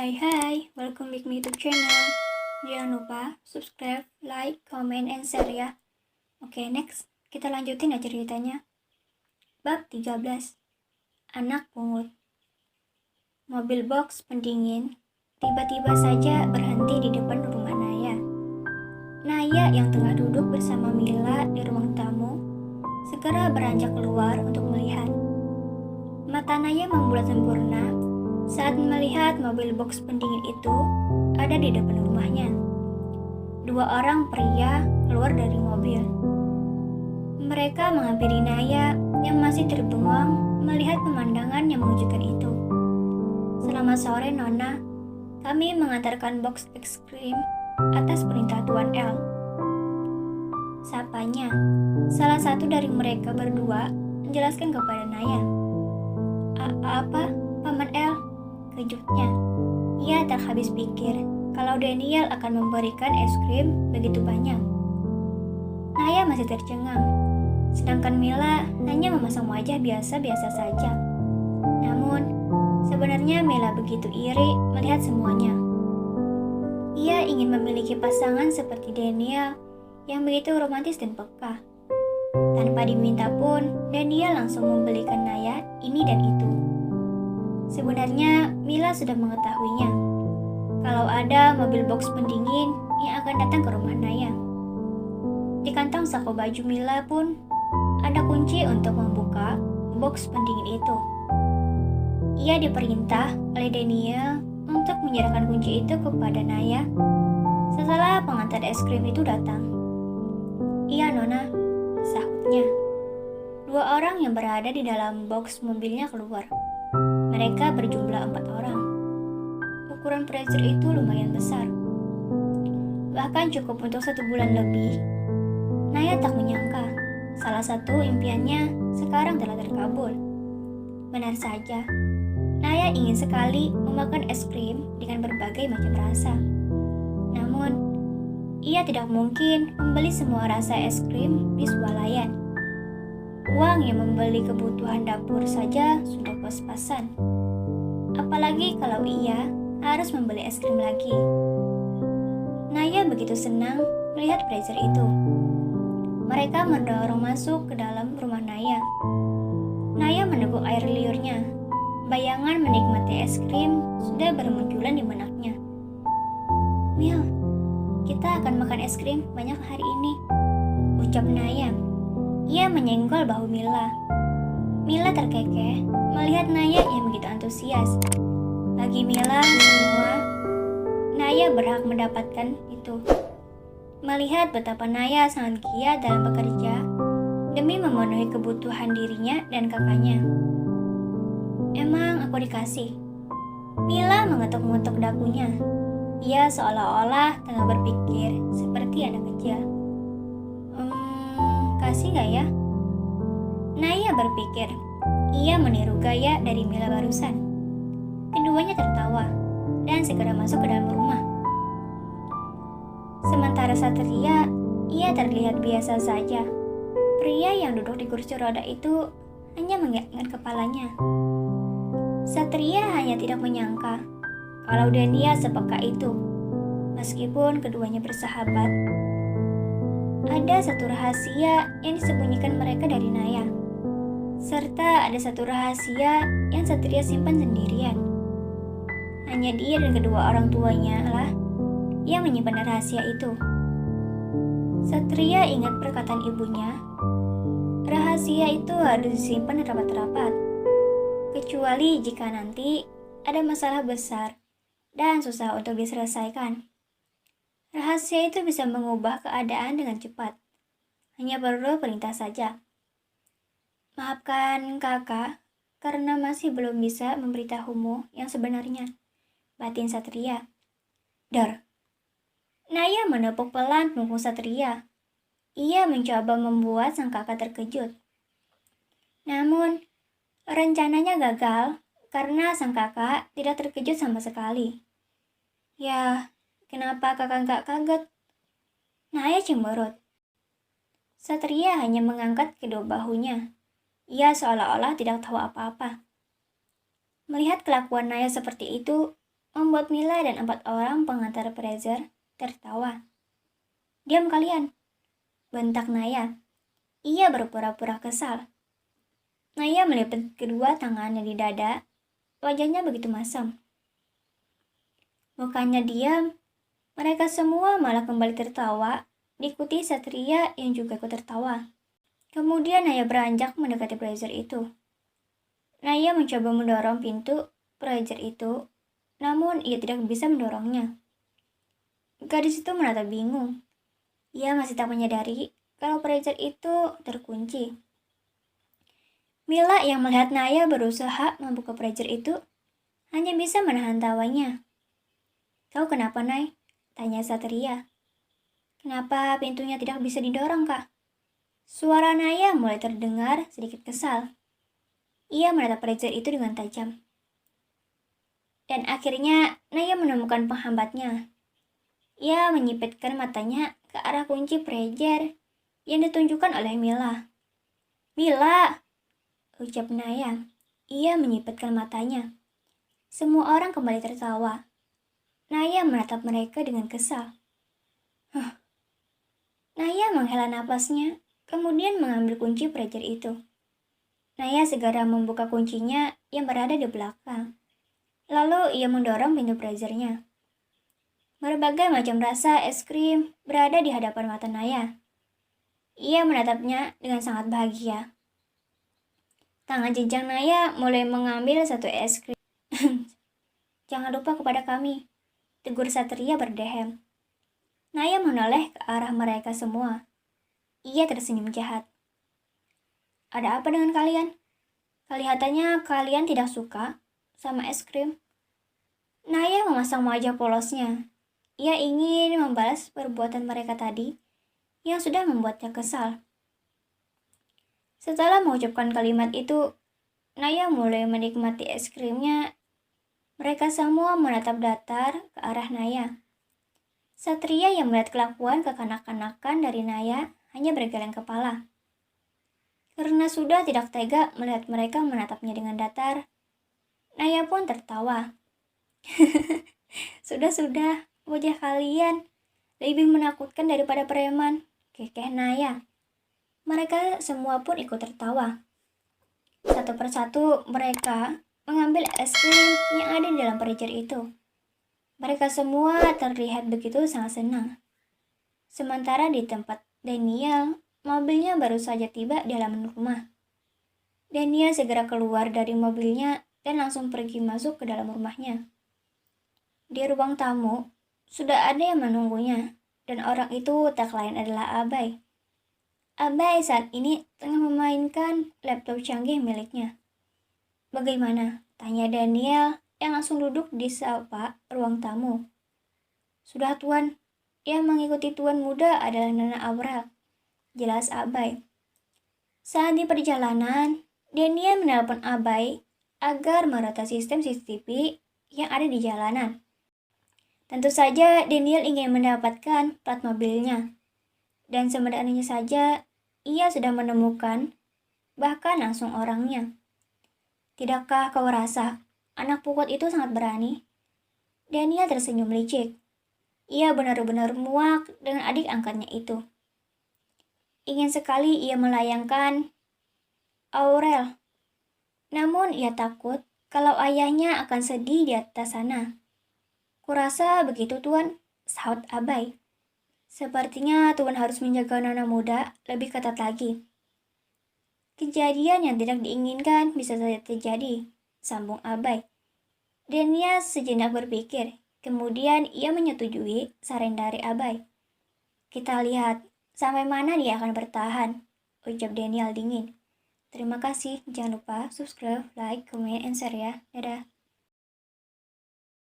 Hai, welcome back my YouTube channel. Jangan lupa subscribe, like, comment, and share ya. Oke, next. Kita lanjutin ya ceritanya. Bab 13. Anak pungut. Mobil box pendingin tiba-tiba saja berhenti di depan rumah Naya. Naya yang tengah duduk bersama Mila di ruang tamu segera beranjak keluar untuk melihat. Mata Naya membulat sempurna saat melihat mobil box pendingin itu ada di depan rumahnya. Dua orang pria keluar dari mobil. Mereka menghampiri Naya yang masih terbengong melihat pemandangan yang mengejutkan itu. Selamat sore, Nona. Kami mengantarkan box es krim atas perintah Tuan L. Sapanya, salah satu dari mereka berdua menjelaskan kepada Naya. Apa, Paman L? Kejutnya, ia tak habis pikir kalau Daniel akan memberikan es krim begitu banyak. Naya masih tercengang, sedangkan Mila hanya memasang wajah biasa-biasa saja. Namun, sebenarnya Mila begitu iri melihat semuanya. Ia ingin memiliki pasangan seperti Daniel yang begitu romantis dan peka. Tanpa diminta pun, Daniel langsung membelikan Naya ini dan itu. Sebenarnya Mila sudah mengetahuinya kalau ada mobil box pendingin yang akan datang ke rumah Naya. Di kantong sako baju Mila pun ada kunci untuk membuka box pendingin itu. Ia diperintah oleh Daniel untuk menyerahkan kunci itu kepada Naya setelah pengantar es krim itu datang. Iya, Nona, sahutnya. Dua orang yang berada di dalam box mobilnya keluar. Mereka berjumlah 4 orang. Ukuran freezer itu lumayan besar. Bahkan cukup untuk 1 bulan lebih. Naya tak menyangka salah satu impiannya sekarang telah terkabul. Benar saja, Naya ingin sekali memakan es krim dengan berbagai macam rasa. Namun, ia tidak mungkin membeli semua rasa es krim di swalayan. Uang yang membeli kebutuhan dapur saja sudah pas-pasan. Apalagi kalau ia harus membeli es krim lagi. Naya begitu senang melihat freezer itu. Mereka mendorong masuk ke dalam rumah Naya. Naya meneguk air liurnya. Bayangan menikmati es krim sudah bermunculan di benaknya. Mil, kita akan makan es krim banyak hari ini, ucap Naya. Ia menyenggol bahu Mila. Mila terkekeh melihat Naya yang begitu antusias. Bagi Mila semua, Naya berhak mendapatkan itu. Melihat betapa Naya sangat giat dalam bekerja demi memenuhi kebutuhan dirinya dan kakaknya. Emang aku dikasih? Mila mengetuk-ngetuk dagunya. Ia seolah-olah tengah berpikir seperti anak kecil. Kasih gak ya? Naya berpikir. Ia meniru gaya dari Mila barusan. Keduanya tertawa dan segera masuk ke dalam rumah. Sementara Satria, ia terlihat biasa saja. Pria yang duduk di kursi roda itu hanya mengangguk kepalanya. Satria hanya tidak menyangka kalau Dania sepeka itu. Meskipun keduanya bersahabat, ada satu rahasia yang disembunyikan mereka dari Naya. Serta ada satu rahasia yang Satria simpan sendirian. Hanya dia dan kedua orang tuanya lah yang menyimpan rahasia itu. Satria ingat perkataan ibunya, rahasia itu harus disimpan rapat-rapat, kecuali jika nanti ada masalah besar dan susah untuk diselesaikan. Rahasia itu bisa mengubah keadaan dengan cepat. Hanya perlu perintah saja. Maafkan kakak, karena masih belum bisa memberitahumu yang sebenarnya, batin Satria. Dar. Naya menepuk pelan punggung Satria. Ia mencoba membuat sang kakak terkejut. Namun, rencananya gagal karena sang kakak tidak terkejut sama sekali. Ya, kenapa kakak gak kaget? Naya cemberut. Satria hanya mengangkat kedua bahunya. Ia seolah-olah tidak tahu apa-apa. Melihat kelakuan Naya seperti itu, membuat Mila dan 4 orang pengantar Fraser tertawa. "Diam kalian," bentak Naya. Ia berpura-pura kesal. Naya melipat kedua tangannya di dada, wajahnya begitu masam. Mukanya diam, mereka semua malah kembali tertawa, diikuti Satria yang juga ikut tertawa. Kemudian Naya beranjak mendekati Fraser itu. Naya mencoba mendorong pintu Fraser itu, namun ia tidak bisa mendorongnya. Gadis itu menatap bingung. Ia masih tak menyadari kalau Fraser itu terkunci. Mila yang melihat Naya berusaha membuka Fraser itu hanya bisa menahan tawanya. "Kau kenapa, Nay?" tanya Satria. "Kenapa pintunya tidak bisa didorong, Kak?" Suara Naya mulai terdengar sedikit kesal. Ia menatap Fraser itu dengan tajam. Dan akhirnya Naya menemukan penghambatnya. Ia menyipitkan matanya ke arah kunci Fraser yang ditunjukkan oleh Mila. "Mila!" ucap Naya. Ia menyipitkan matanya. Semua orang kembali tertawa. Naya menatap mereka dengan kesal. Naya menghela napasnya, kemudian mengambil kunci Fraser itu. Naya segera membuka kuncinya yang berada di belakang. Lalu ia mendorong pintu Fraser-nya. Berbagai macam rasa es krim berada di hadapan mata Naya. Ia menatapnya dengan sangat bahagia. Tangan jenjang Naya mulai mengambil satu es krim. "Jangan lupa kepada kami," tegur Satria berdehem. Naya menoleh ke arah mereka semua. Ia tersenyum jahat. "Ada apa dengan kalian? Kelihatannya kalian tidak suka sama es krim." Naya memasang wajah polosnya. Ia ingin membalas perbuatan mereka tadi yang sudah membuatnya kesal. Setelah mengucapkan kalimat itu, Naya mulai menikmati es krimnya. Mereka semua menatap datar ke arah Naya. Satria yang melihat kelakuan kekanak-kanakan dari Naya hanya bergeleng kepala. Karena sudah tidak tega melihat mereka menatapnya dengan datar, Naya pun tertawa. Sudah, wajah kalian lebih menakutkan daripada preman, kekeh Naya. Mereka semua pun ikut tertawa. Satu persatu mereka mengambil es krim yang ada di dalam Fraser itu. Mereka semua terlihat begitu sangat senang. Sementara di tempat Daniel, mobilnya baru saja tiba di halaman rumah. Daniel segera keluar dari mobilnya dan langsung pergi masuk ke dalam rumahnya. Di ruang tamu, sudah ada yang menunggunya, dan orang itu tak lain adalah Abai. Abai saat ini tengah memainkan laptop canggih miliknya. "Bagaimana?" tanya Daniel yang langsung duduk di sofa ruang tamu. "Sudah, Tuan. Yang mengikuti Tuan muda adalah Nona Aurel," jelas Abai. Saat di perjalanan, Daniel menelpon Abai agar merata sistem CCTV yang ada di jalanan. Tentu saja Daniel ingin mendapatkan plat mobilnya. Dan sebenarnya saja, ia sudah menemukan, bahkan langsung orangnya. "Tidakkah kau rasa anak pukut itu sangat berani?" Daniel tersenyum licik. Ia benar-benar muak dengan adik angkatnya itu. Ingin sekali ia melayangkan Aurel. Namun ia takut kalau ayahnya akan sedih di atas sana. "Kurasa begitu, Tuan," sahut Abai. "Sepertinya Tuan harus menjaga nona muda lebih ketat lagi." "Kejadian yang tidak diinginkan bisa saja terjadi," sambung Abai. Daniel sejenak berpikir, kemudian ia menyetujui saran dari Abai. "Kita lihat sampai mana dia akan bertahan," ucap Daniel dingin. Terima kasih, jangan lupa subscribe, like, comment, and share ya. Dadah.